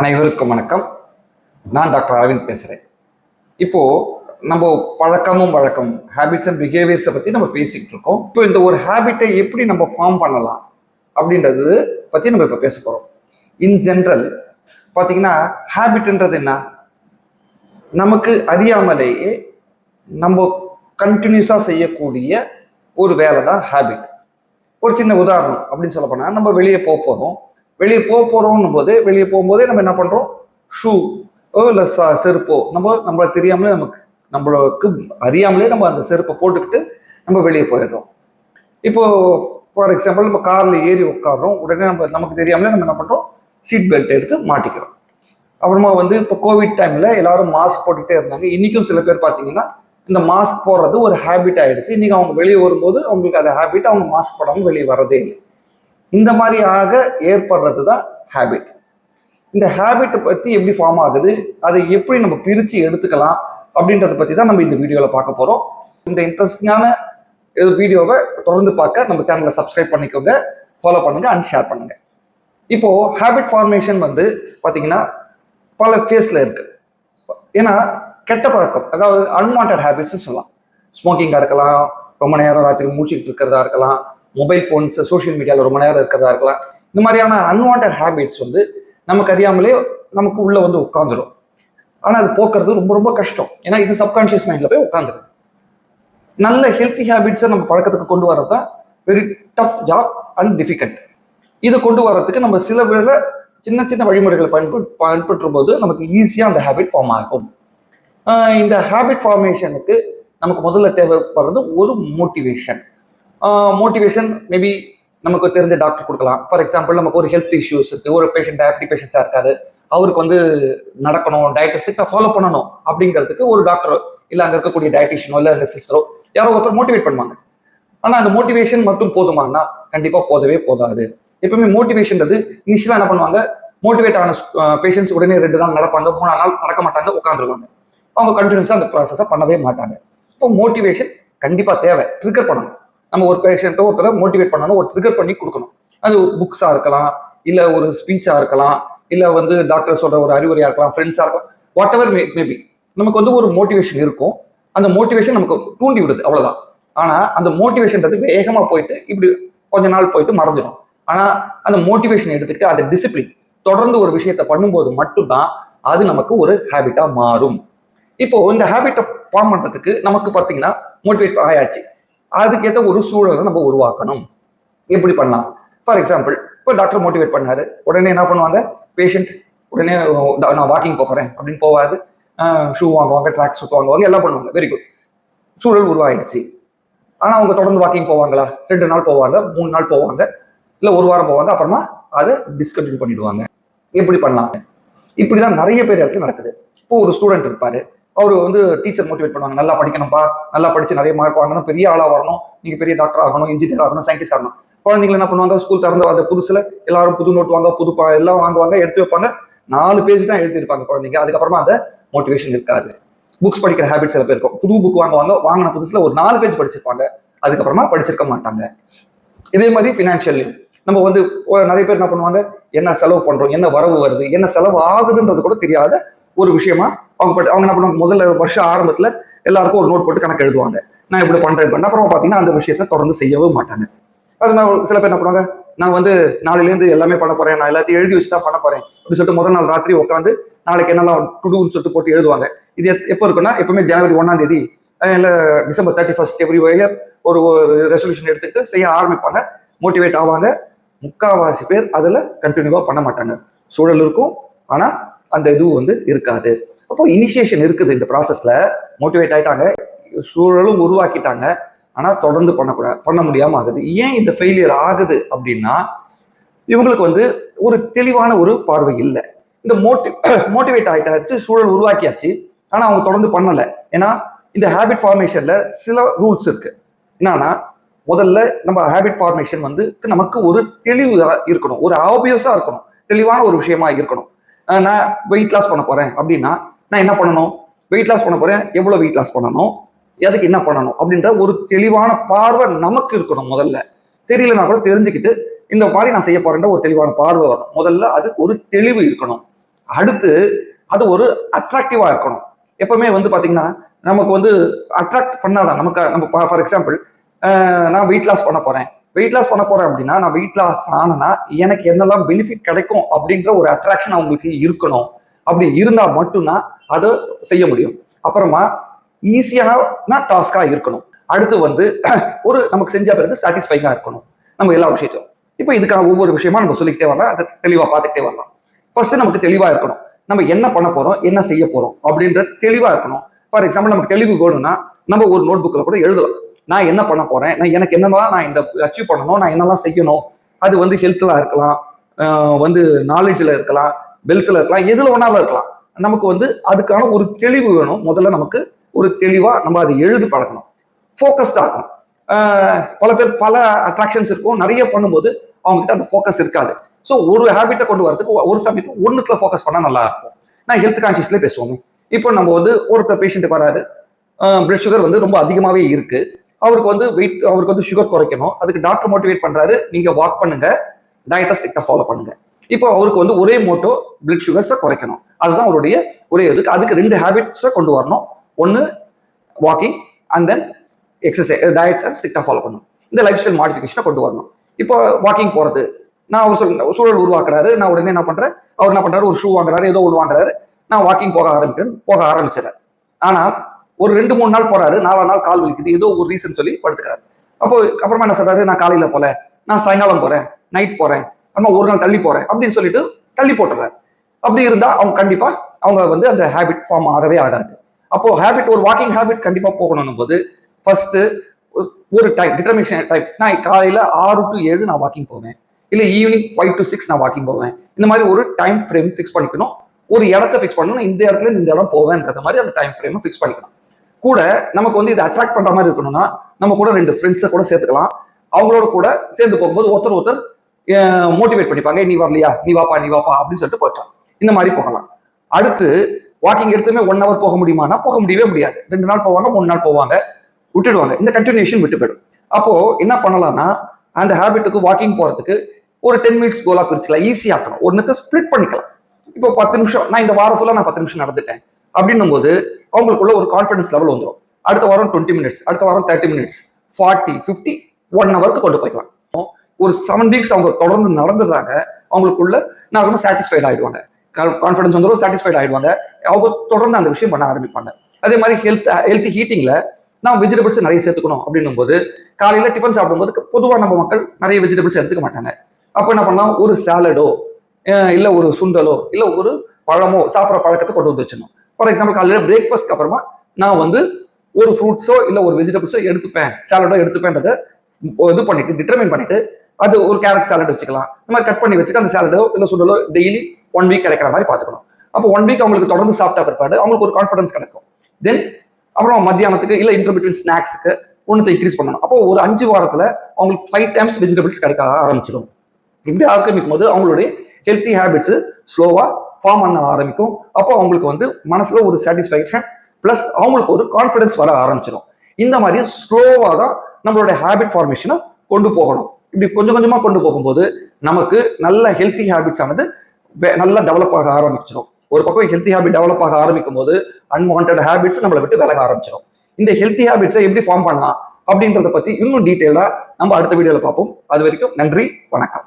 அனைவருக்கும் வணக்கம். நான் டாக்டர் அரவிந்த் பேசுகிறேன். இப்போது நம்ம வழக்கம் ஹேபிட்ஸ் அண்ட் பிஹேவியர்ஸை பற்றி நம்ம பேசிக்கிட்டு இருக்கோம். இப்போ இந்த ஒரு ஹேபிட்டை எப்படி நம்ம ஃபார்ம் பண்ணலாம் அப்படின்றது பற்றி நம்ம இப்போ பேச போகிறோம். இன் ஜென்ரல் பார்த்தீங்கன்னா ஹேபிட்ன்றது என்ன? நமக்கு அறியாமலேயே நம்ம கண்டினியூஸாக செய்யக்கூடிய ஒரு வேலை தான் ஹேபிட். ஒரு சின்ன உதாரணம் அப்படின்னு சொல்ல போனால், நம்ம வெளியே போகிறோம். வெளியே போகும்போதே நம்ம என்ன பண்ணுறோம்? ஷூ இல்லை செருப்போ நம்மளை தெரியாமலே நம்மளுக்கு அறியாமலே நம்ம அந்த செருப்பை போட்டுக்கிட்டு நம்ம வெளியே போயிடுறோம். இப்போது ஃபார் எக்ஸாம்பிள் நம்ம காரில் ஏறி உட்காடுறோம். உடனே நமக்கு தெரியாமலே நம்ம என்ன பண்ணுறோம்? சீட் பெல்ட் எடுத்து மாட்டிக்கிறோம். அப்புறமா இப்போ கோவிட் டைமில் எல்லாரும் மாஸ்க் போட்டுகிட்டே இருந்தாங்க. இன்றைக்கும் சில பேர் பார்த்தீங்கன்னா இந்த மாஸ்க் போடுறது ஒரு ஹேபிட் ஆகிடுச்சு. இன்றைக்கி அவங்க வெளியே வரும்போது அவங்களுக்கு அந்த ஹேபிட், அவங்க மாஸ்க் போடாமல் வெளியே வரதே இல்லை. இந்த மாதிரியாக ஏற்படுறது தான் ஹேபிட். இந்த ஹேபிட்டை பற்றி எப்படி ஃபார்ம் ஆகுது, அதை எப்படி நம்ம பிரித்து எடுத்துக்கலாம் அப்படின்றத பற்றி தான் நம்ம இந்த வீடியோவில் பார்க்க போகிறோம். இந்த இன்ட்ரெஸ்டிங்கான வீடியோவை தொடர்ந்து பார்க்க நம்ம சேனலை சப்ஸ்கிரைப் பண்ணிக்கோங்க, ஃபாலோ பண்ணுங்கள் அண்ட் ஷேர் பண்ணுங்கள். இப்போது ஹேபிட் ஃபார்மேஷன் பார்த்தீங்கன்னா பல ஃபேஸில் இருக்குது. ஏன்னா கெட்ட பழக்கம், அதாவது அன்வான்ட் ஹேபிட்ஸ்ன்னு சொல்லலாம். ஸ்மோக்கிங்காக இருக்கலாம், ரொம்ப நேரம் ராத்திரி மூச்சுக்கிட்டு இருக்கிறதா இருக்கலாம், மொபைல் ஃபோன்ஸ் சோஷியல் மீடியாவில் ரொம்ப நேரம் இருக்கிறதா இருக்கலாம். இந்த மாதிரியான அன்வான்ட் ஹேபிட்ஸ் நமக்கு அறியாமலே நமக்கு உள்ளே உட்காந்துடும். ஆனால் அது போக்குறது ரொம்ப ரொம்ப கஷ்டம். ஏன்னா இது சப்கான்ஷியஸ் மைண்டில் போய் உட்காந்துருது. நல்ல ஹெல்த்தி ஹேபிட்ஸை நம்ம பழக்கத்துக்கு கொண்டு வரது தான் very tough job and difficult. இதை கொண்டு வரதுக்கு நம்ம சில வேளை சின்ன சின்ன வழிமுறைகளை பயன்படுத்தும் போது நமக்கு ஈஸியாக அந்த ஹேபிட் ஃபார்ம் ஆகும். இந்த ஹேபிட் ஃபார்மேஷனுக்கு நமக்கு முதல்ல தேவைப்படுறது ஒரு மோட்டிவேஷன் மேபி நமக்கு தெரிஞ்ச டாக்டர் கொடுக்கலாம். ஃபார் எக்ஸாம்பிள், நமக்கு ஒரு ஹெல்த் இஷ்யூஸ் இருக்குது, ஒரு பேஷண்ட் டயபெட்டிக் பேஷண்ட்ஸாக இருக்காரு, அவருக்கு நடக்கணும், டயட்டை ஸ்ட்ரிக்டாக ஃபாலோ பண்ணணும் அப்படிங்கிறதுக்கு ஒரு டாக்டரோ இல்லை அங்கே இருக்கக்கூடிய டயட்டிஷியனோ இல்லை அந்த சிஸ்டரோ யாரோ ஒருத்தர் மோட்டிவேட் பண்ணுவாங்க. ஆனால் அந்த மோட்டிவேஷன் மட்டும் போதுமானா கண்டிப்பாக போதாது. எப்பவுமே மோட்டிவேஷன்றது இனிஷியலாக என்ன பண்ணுவாங்க? மோட்டிவேட் ஆன பேஷண்ட்ஸ் உடனே 2 நாள் நடப்பாங்க, 3 நாள் நடக்க மாட்டாங்க, உட்காந்துருவாங்க. அவங்க கண்டினியூஸாக அந்த ப்ராசஸை பண்ணவே மாட்டாங்க. இப்போ மோட்டிவேஷன் கண்டிப்பாக தேவை. ட்ரிகர் பண்ணணும். நம்ம ஒரு பேஷண்ட்டை ஒருத்தரை மோட்டிவேட் பண்ணணும், ஒரு ட்ரிகர் பண்ணி கொடுக்கணும். அது புக்ஸாக இருக்கலாம், இல்லை ஒரு ஸ்பீச்சாக இருக்கலாம், இல்லை டாக்டர் சொல்கிற ஒரு அறிவுரையாக இருக்கலாம், ஃப்ரெண்ட்ஸாக இருக்கலாம், வாட் எவர் மேபி. நமக்கு ஒரு மோட்டிவேஷன் இருக்கும். அந்த மோட்டிவேஷன் நமக்கு தூண்டி விடுது, அவ்வளோதான். ஆனால் அந்த மோட்டிவேஷன்றது வேகமாக போயிட்டு இப்படி கொஞ்ச நாள் போயிட்டு மறைஞ்சிடும். ஆனால் அந்த மோட்டிவேஷன் எடுத்துக்கிட்டு அதை டிசிப்ளின் தொடர்ந்து ஒரு விஷயத்தை பண்ணும்போது மட்டும்தான் அது நமக்கு ஒரு ஹேபிட்டாக மாறும். இப்போ இந்த ஹேபிட்டை ஃபார்ம் பண்ணுறதுக்கு நமக்கு பார்த்தீங்கன்னா மோட்டிவேட் ஆயாச்சு, அதுக்கேற்ற ஒரு சூழலை நம்ம உருவாக்கணும். எப்படி பண்ணலாம்? ஃபார் எக்ஸாம்பிள், இப்போ டாக்டர் மோட்டிவேட் பண்ணாரு, உடனே என்ன பண்ணுவாங்க? பேஷண்ட் உடனே நான் வாக்கிங் போகிறேன் அப்படின்னு போவாது, ஷூ வாங்குவாங்க, ட்ராக் சூட் வாங்குவாங்க, எல்லாம் பண்ணுவாங்க. வெரி குட், சூழல் உருவாயிடுச்சு. ஆனால் அவங்க தொடர்ந்து வாக்கிங் போவாங்களா? 2 நாள் போவாங்க, 3 நாள் போவாங்க, இல்லை 1 வாரம் போவாங்க, அப்புறமா அதை டிஸ்கண்டினியூ பண்ணிடுவாங்க. எப்படி பண்ணலாம்? இப்படி தான் நிறைய பேர் இடத்துல நடக்குது. இப்போ ஒரு ஸ்டூடெண்ட் இருப்பாரு, அவர் டீச்சர் மோட்டிவேட் பண்ணுவாங்க, நல்லா படிக்கணும்ப்பா, நல்லா படிச்சு நிறைய மார்க் வாங்கணும், பெரிய ஆளாக வரணும், நீங்கள் பெரிய டாக்டர் ஆகணும், இன்ஜினியர் ஆகணும், சயின்டிஸ்ட் ஆகணும். குழந்தைங்களை என்ன பண்ணுவாங்க? ஸ்கூல் திறந்து அந்த புதுசில் எல்லாரும் புது நோட் வாங்க, புது எல்லாம் வாங்குவாங்க, எடுத்து வைப்பாங்க. 4 பேஜ் தான் எழுதியிருப்பாங்க குழந்தைங்க. அதுக்கப்புறமா அந்த மோட்டிவேஷன் இருக்காது. புக்ஸ் படிக்கிற ஹேபிட் சில பேர் இருக்கும். புது புக் வாங்குவாங்க, வாங்கின புதுசில் ஒரு 4 பேஜ் படிச்சிருப்பாங்க, அதுக்கப்புறமா படிச்சிருக்க மாட்டாங்க. இதே மாதிரி ஃபினான்ஷியல்லையும் நம்ம நிறைய பேர் என்ன பண்ணுவாங்க? என்ன செலவு பண்ணுறோம், என்ன வரவு வருது, என்ன செலவு ஆகுதுன்றது கூட தெரியாத ஒரு விஷயமா அவங்க என்ன பண்ணுவாங்க? முதல்ல வருஷம் ஆரம்பத்தில் எல்லாருக்கும் ஒரு நோட் போட்டு கணக்கு எழுதுவாங்க, நான் இப்படி பண்ணுறேன். அப்புறம் பார்த்தீங்கன்னா அந்த விஷயத்தை தொடர்ந்து செய்யவே மாட்டாங்க. அது மாதிரி சில பேர் என்ன பண்ணுவாங்க? நான் நாளையிலேருந்து எல்லாமே பண்ண போகிறேன், நான் எல்லாத்தையும் எழுதி வச்சு தான் பண்ண போகிறேன் அப்படின்னு சொல்லிட்டு முதல் நாள் ராத்திரி உட்காந்து நாளைக்கு என்னெல்லாம் டுடுன்னு சொல்லிட்டு போட்டு எழுதுவாங்க. இது எப்போ இருக்குன்னா, எப்பவுமே ஜனவரி 1ஆம் தேதி இல்லை டிசம்பர் 31 எவ்ரி இயர் ஒரு ரெசல்யூஷன் எடுத்துக்கிட்டு செய்ய ஆரம்பிப்பாங்க, மோட்டிவேட் ஆவாங்க. முக்கால்வாசி பேர் அதில் கண்டினியூவாக பண்ண மாட்டாங்க. சூழல் இருக்கும், ஆனால் அந்த இது இருக்காது. அப்போ இனிஷியேஷன் இருக்குது இந்த ப்ராசஸில். மோட்டிவேட் ஆகிட்டாங்க, சூழலும் உருவாக்கிட்டாங்க, ஆனால் தொடர்ந்து பண்ண முடியாமல் ஆகுது. ஏன் இந்த ஃபெயிலியர் ஆகுது அப்படின்னா, இவங்களுக்கு ஒரு தெளிவான ஒரு பார்வை இல்லை. இந்த மோட்டிவேட் ஆகிட்டாச்சு, சூழல் உருவாக்கியாச்சு, ஆனால் அவங்க தொடர்ந்து பண்ணலை. ஏன்னா இந்த ஹேபிட் ஃபார்மேஷனில் சில ரூல்ஸ் இருக்குது. என்னன்னா, முதல்ல நம்ம ஹேபிட் ஃபார்மேஷன் நமக்கு ஒரு தெளிவு இருக்கணும், ஒரு ஆபியஸாக இருக்கணும், தெளிவான ஒரு விஷயமா இருக்கணும். நான் வெயிட் லாஸ் பண்ண போகிறேன் அப்படின்னா நான் என்ன பண்ணணும்? வெயிட் லாஸ் பண்ண போகிறேன், எவ்வளோ வெயிட் லாஸ் பண்ணணும், எதுக்கு என்ன பண்ணணும் அப்படின்ற ஒரு தெளிவான பார்வை நமக்கு இருக்கணும். முதல்ல தெரியலனா கூட தெரிஞ்சுக்கிட்டு இந்த மாதிரி நான் செய்ய போறேன்ற ஒரு தெளிவான பார்வை வரணும். முதல்ல அது ஒரு தெளிவு இருக்கணும். அடுத்து அது ஒரு அட்ராக்டிவா இருக்கணும். எப்பவுமே வந்து பாத்தீங்கன்னா நமக்கு வந்து அட்ராக்ட் பண்ணாதான் நமக்கு நம்ம ஃபார் எக்ஸாம்பிள் நான் வெயிட் லாஸ் பண்ண போறேன். வெயிட் லாஸ் பண்ண போறேன் அப்படின்னா நான் வெயிட் லாஸ் ஆனனா எனக்கு என்னெல்லாம் பெனிஃபிட் கிடைக்கும் அப்படின்ற ஒரு அட்ராக்ஷன் அவங்களுக்கு இருக்கணும். இருந்தா மட்டும்தான் அதை செய்ய முடியும். அப்புறமா ஈஸியான டாஸ்கா இருக்கணும். அடுத்து வந்து ஒரு நமக்கு செஞ்ச பிறகு சாட்டிஸ்ஃபைங்கா இருக்கணும் நம்ம எல்லா விஷயத்தையும். இப்போ இதுக்கான ஒவ்வொரு விஷயமா நம்ம சொல்லிக்கிட்டே வரலாம், அதை தெளிவா பார்த்துக்கிட்டே வரலாம். ஃபர்ஸ்ட் நமக்கு தெளிவா இருக்கணும். நம்ம என்ன பண்ண போறோம், என்ன செய்ய போறோம் அப்படின்றது தெளிவா இருக்கணும். ஃபார் எக்ஸாம்பிள் நமக்கு தெளிவு வேணும்னா நம்ம ஒரு நோட் புக்ல கூட எழுதலாம். நான் என்ன பண்ண போறேன், நான் எனக்கு என்னெல்லாம் நான் இந்த அச்சீவ் பண்ணணும், நான் என்னெல்லாம் செய்யணும். அது வந்து ஹெல்த்ல இருக்கலாம், வந்து நாலேஜ்ல இருக்கலாம், வெல்த்ல இருக்கலாம், எதுல வேணாலும் இருக்கலாம். நமக்கு வந்து அதுக்கான ஒரு தெளிவு வேணும். முதல்ல நமக்கு ஒரு தெளிவா நம்ம அதை எழுதி பழகணும். ஃபோக்கஸ்டா இருக்கணும். பல பேர் பல அட்ராக்ஷன்ஸ் இருக்கும், நிறைய பண்ணும்போது அவங்க கிட்ட அந்த ஃபோக்கஸ் இருக்காது. ஸோ ஒரு ஹேபிட்டை கொண்டு வரதுக்கு ஒரு சமயத்தில் ஒன்றுத்துல ஃபோக்கஸ் பண்ணா நல்லா இருக்கும். நான் ஹெல்த் கான்சியஸ்லேயே பேசுவோங்க. இப்போ நம்ம வந்து ஒருத்தர் பேஷண்ட்டுக்கு வராது, பிளட் சுகர் வந்து ரொம்ப அதிகமாகவே இருக்கு, அவருக்கு வந்து அவருக்கு வந்து சுகர் குறைக்கணும். அதுக்கு டாக்டர் மோட்டிவேட் பண்றாரு, நீங்க வாக் பண்ணுங்க, டயட்டை ஸ்ட்ரிக்டா ஃபாலோ பண்ணுங்க. இப்போ அவருக்கு வந்து ஒரே மோட்டோ பிளட் சுகர்ஸை குறைக்கணும். அதுதான் அவருடைய ஒரே இதுக்கு. அதுக்கு 2 ஹேபிட்ஸை கொண்டு வரணும். ஒன்று வாக்கிங் அண்ட் தென் எக்ஸசைஸ், டயட்டை ஸ்ட்ரிக்டா ஃபாலோ பண்ணணும். இந்த லைஃப் ஸ்டைல் மாடிஃபிகேஷனை கொண்டு வரணும். இப்போ வாக்கிங் போறது, நான் அவர் சூழல் உருவாக்குறாரு, நான் உடனே என்ன பண்றேன், அவர் என்ன பண்றாரு, ஒரு ஷூ வாங்குறாரு, ஏதோ ஒன்று வாங்குறாரு, நான் வாக்கிங் போக ஆரம்பிச்சிடறேன். ஆனா ஒரு 2-3 நாள் போறாரு, 4 நாள் கால் வலிக்குது, ஏதோ ஒரு ரீசன் சொல்லி படுத்துக்கிறாரு. அப்போ அப்புறமா என்ன சொல்றாரு, நான் காலையில போல, நான் சாயங்காலம் போறேன், நைட் போறேன், அம்மா ஒரு நாள் தள்ளி போறேன் அப்படின்னு சொல்லிட்டு தள்ளி போட்டுறாரு. அப்படி இருந்தா அவங்க கண்டிப்பா அவங்க வந்து அந்த ஹேபிட் ஃபார்ம் ஆகவே ஆகாது. அப்போ ஹேபிட், ஒரு வாக்கிங் ஹேபிட் கண்டிப்பா போகணும் போது ஃபர்ஸ்ட் ஒரு டைம் டிட்டர்மினேஷன் டைம், நான் காலையில 6 to 7 நான் வாக்கிங் போவேன், இல்லை ஈவினிங் 5 to 6 நான் வாக்கிங் போவேன். இந்த மாதிரி ஒரு டைம் ஃப்ரேம் ஃபிக்ஸ் பண்ணிக்கணும். ஒரு இடத்த ஃபிக்ஸ் பண்ணணும், இந்த இடத்துல இந்த இடம் போவேன்ற மாதிரி அந்த டைம் ஃப்ரேம் ஃபிக்ஸ் பண்ணிக்கணும். கூட நமக்கு வந்து இதை அட்ராக்ட் பண்ற மாதிரி இருக்கணும்னா நம்ம கூட 2 ஃப்ரெண்ட்ஸை கூட சேர்த்துக்கலாம். அவங்களோட கூட சேர்ந்து போகும்போது ஒருத்தர் மோட்டிவேட் பண்ணிப்பாங்க, நீ வரலையா, நீ வாப்பா அப்படின்னு சொல்லிட்டு போயிட்டான். இந்த மாதிரி போகலாம். அடுத்து வாக்கிங் எடுத்துமே 1 hour போக முடியுமானா போக முடியவே முடியாது. 2 நாள் போவாங்க, 3 நாள் போவாங்க, விட்டுடுவாங்க. இந்த கண்டினியூஷன் விட்டு போயிடும். அப்போ என்ன பண்ணலாம்னா அந்த ஹேபிட்டுக்கு வாக்கிங் போறதுக்கு ஒரு 10 minutes கோலா பிரிச்சுக்கலாம், ஈஸியா இருக்கணும். ஒன்னுக்கு ஸ்பிளிட் பண்ணிக்கலாம். இப்போ 10 நிமிஷம், நான் இந்த வாரம் ஃபுல்லா நான் 10 நிமிஷம் நடந்துட்டேன் அப்படின்னும் போது அவங்களுக்குள்ள ஒரு கான்ஃபிடன்ஸ் லெவல் வந்துடும். அடுத்த வாரம் 20 minutes, அடுத்த வாரம் 30 minutes, 40, 50, 1 hour கொண்டு போய்க்கலாம். ஒரு 7 weeks அவங்க தொடர்ந்து நடந்துடுறாங்க, அவங்களுக்குள்ள நான் சாட்டிஸ்ஃபைட் ஆயிடுவாங்க, கான்ஃபிடன்ஸ் வந்துடும், சாட்டிஸ்ஃபைட் ஆயிடுவாங்க. அவங்க தொடர்ந்து அந்த விஷயம் பண்ண ஆரம்பிப்பாங்க. அதே மாதிரி ஹெல்த் ஹீட்டிங்ல நான் வெஜிடபிள்ஸ் நிறைய சேர்த்துக்கணும் அப்படின்னும் போது காலையில டிஃபன் சாப்பிடும்போது பொதுவாக நம்ம மக்கள் நிறைய வெஜிடபிள்ஸ் எடுத்துக்க மாட்டாங்க. அப்போ என்ன பண்ணலாம், ஒரு சாலடோ இல்லை ஒரு சுண்டலோ இல்லை ஒரு பழமோ சாப்பிட்ற பழக்கத்தை கொண்டு வந்து வச்சிடணும். ஃபார் எக்ஸாம்பிள் காலையில பிரேக்ஃபாஸ்ட்க்கு அப்புறமா நான் வந்து ஒரு ஃப்ரூட்ஸோ இல்லை ஒரு வெஜிடபிள்ஸோ எடுத்துப்பேன், சாலடோ எடுத்துப்பேன்றதை இது பண்ணிட்டு டிட்டர்மைன் பண்ணிட்டு அது ஒரு கேரட் சாலட் வச்சுக்கலாம். இந்த மாதிரி கட் பண்ணி வச்சுட்டு அந்த சாலடோ இல்லை சுண்டலோ டெய்லி 1 week கிடைக்கிற மாதிரி பார்த்துக்கணும். அப்போ 1 week அவங்களுக்கு தொடர்ந்து சாப்பிட்டா பிற்பாடு அவங்களுக்கு ஒரு கான்ஃபிடன்ஸ் கிடைக்கும். தென் அப்புறம் மத்தியானத்துக்கு இல்லை இன்டர்பிட்வீன் ஸ்நாக்ஸுக்கு ஒன்றத்தை இன்க்ரீஸ் பண்ணணும். அப்போ ஒரு 5 வாரத்தில் அவங்களுக்கு 5 times வெஜிடபிள்ஸ் கிடைக்க ஆரம்பிச்சிடும். இப்படி ஆரம்பிக்கும் போது அவங்களுடைய ஹெல்த்தி ஹேபிட்ஸ் ஸ்லோவா ஃபார்ம் பண்ண ஆரம்பிக்கும். அப்போ அவங்களுக்கு வந்து மனசுல ஒரு சாட்டிஸ்ஃபேக்ஷன் பிளஸ் அவங்களுக்கு ஒரு கான்ஃபிடன்ஸ் வர ஆரம்பிச்சிடும். இந்த மாதிரி ஸ்லோவா தான் நம்மளுடைய ஹேபிட் ஃபார்மேஷனை கொண்டு போகணும். இப்படி கொஞ்சம் கொஞ்சமா கொண்டு போகும்போது நமக்கு நல்ல ஹெல்த்தி ஹேபிட்ஸ் ஆனது நல்லா டெவலப் ஆக ஆரம்பிச்சிடும். ஒரு பக்கம் ஹெல்த்தி ஹேபிட் டெவலப் ஆக ஆரம்பிக்கும் போது அன்வான்ட் ஹேபிட்ஸ் நம்மளை விட்டு விலக ஆரம்பிச்சிடும். இந்த ஹெல்த்தி ஹேபிட்ஸை எப்படி ஃபார்ம் பண்ணலாம் அப்படின்றத பத்தி இன்னும் டீட்டெயிலா நம்ம அடுத்த வீடியோல பார்ப்போம். அது வரைக்கும் நன்றி, வணக்கம்.